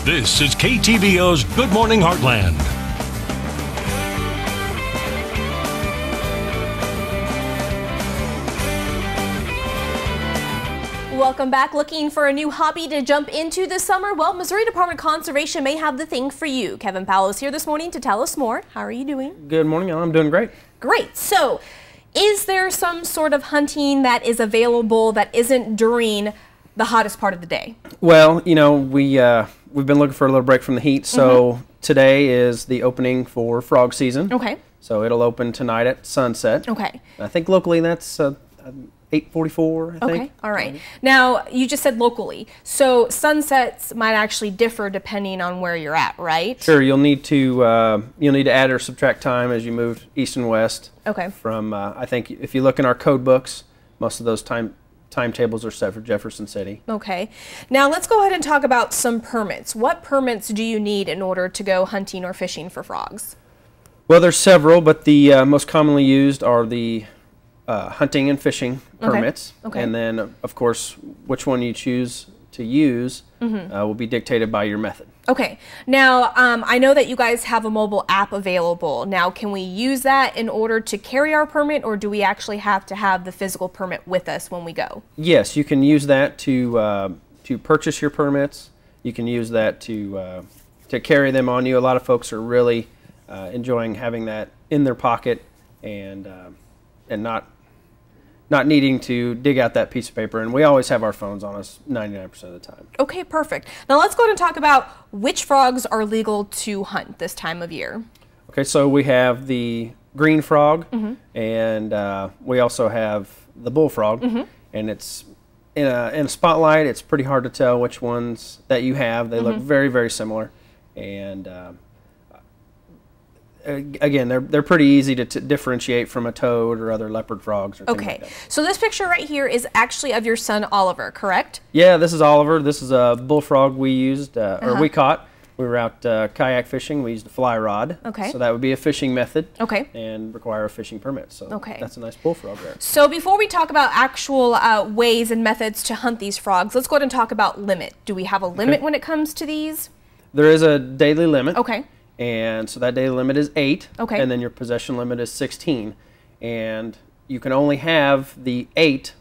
This is KTVO's Good Morning Heartland. Welcome back. Looking for a new hobby to jump into this summer? Well, Missouri Department of Conservation may have the thing for you. Kevin Powell is here this morning to tell us more. How are you doing? Good morning, Ellen. I'm doing great. Great. So, is there some sort of hunting that is available that isn't during the hottest part of the day? Well, you know, we've been looking for a little break from the heat, so today is the opening for frog season. Okay. So it'll open tonight at sunset. Okay. I think locally that's 8:44, I think. Okay, all right. Now, you just said locally, so sunsets might actually differ depending on where you're at, right? Sure, you'll need to add or subtract time as you move east and west. Okay. From I think if you look in our code books, most of those timetables are set for Jefferson City. Okay. Now let's go ahead and talk about some permits. What permits do you need in order to go hunting or fishing for frogs? Well, there's several, but the most commonly used are the hunting and fishing permits. Okay. And then, of course, which one you choose to use will be dictated by your method. Okay. Now, I know that you guys have a mobile app available. Now, can we use that in order to carry our permit, or do we actually have to have the physical permit with us when we go? Yes, you can use that to purchase your permits. You can use that to carry them on you. A lot of folks are really enjoying having that in their pocket and not needing to dig out that piece of paper, and we always have our phones on us 99% of the time. Okay, perfect. Now let's go ahead and talk about which frogs are legal to hunt this time of year. Okay, so we have the green frog, and we also have the bullfrog, and it's in a spotlight. It's pretty hard to tell which ones that you have. They look very, very similar, and again, they're pretty easy to differentiate from a toad or other leopard frogs. Or okay, like so this picture right here is actually of your son Oliver, correct? Yeah, this is Oliver. This is a bullfrog we used, or we caught. We were out kayak fishing. We used a fly rod. Okay. So that would be a fishing method. Okay. And require a fishing permit. So okay, that's a nice bullfrog there. So before we talk about actual ways and methods to hunt these frogs, let's go ahead and talk about limit. Do we have a limit when it comes to these? There is a daily limit. Okay. And so that daily limit is 8. Okay. And then your possession limit is 16. And you can only have the 8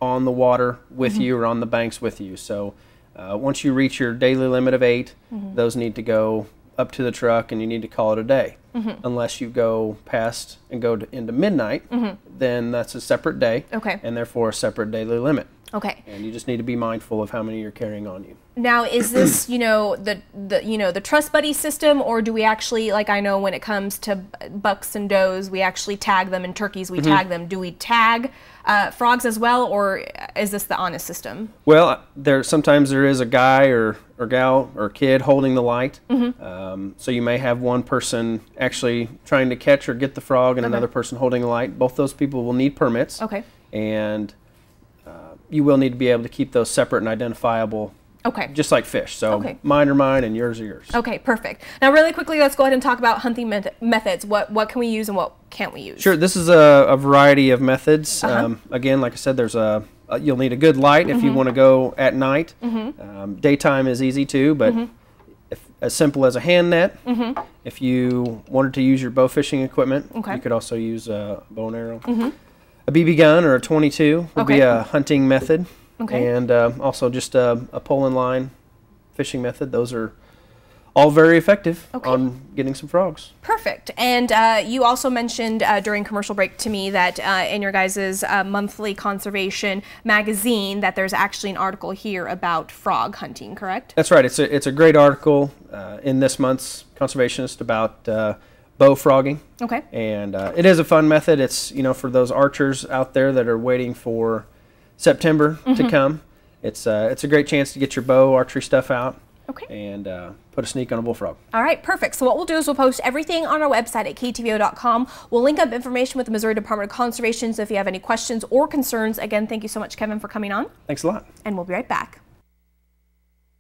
on the water with you or on the banks with you. So once you reach your daily limit of 8, those need to go up to the truck and you need to call it a day. Unless you go past and go into midnight, then that's a separate day. Okay. And therefore a separate daily limit. Okay. And you just need to be mindful of how many you're carrying on you. Now, is this, the Trust Buddy system, or do we actually, like I know when it comes to bucks and does, we actually tag them, and turkeys we tag them. Do we tag frogs as well, or is this the honest system? Well, sometimes there is a guy or gal or kid holding the light. So you may have one person actually trying to catch or get the frog and another person holding the light. Both those people will need permits. Okay. And you will need to be able to keep those separate and identifiable. Okay. Just like fish. So mine are mine and yours are yours. Okay, perfect. Now really quickly, let's go ahead and talk about hunting methods. What can we use and what can't we use? Sure. This is a variety of methods. Again, like I said, you'll need a good light if you want to go at night. Daytime is easy too, but as simple as a hand net. If you wanted to use your bow fishing equipment, you could also use a bow and arrow. A BB gun or a .22 would be a hunting method. And also just a pole and line fishing method. Those are all very effective on getting some frogs. Perfect. And you also mentioned during commercial break to me that in your guys' monthly conservation magazine that there's actually an article here about frog hunting, correct? That's right. It's a great article in this month's Conservationist about bow frogging. Okay. And it is a fun method. It's, for those archers out there that are waiting for September to come. It's a great chance to get your bow archery stuff out and put a sneak on a bullfrog. All right, perfect. So what we'll do is we'll post everything on our website at ktvo.com. We'll link up information with the Missouri Department of Conservation, so if you have any questions or concerns, again, thank you so much, Kevin, for coming on. Thanks a lot. And we'll be right back.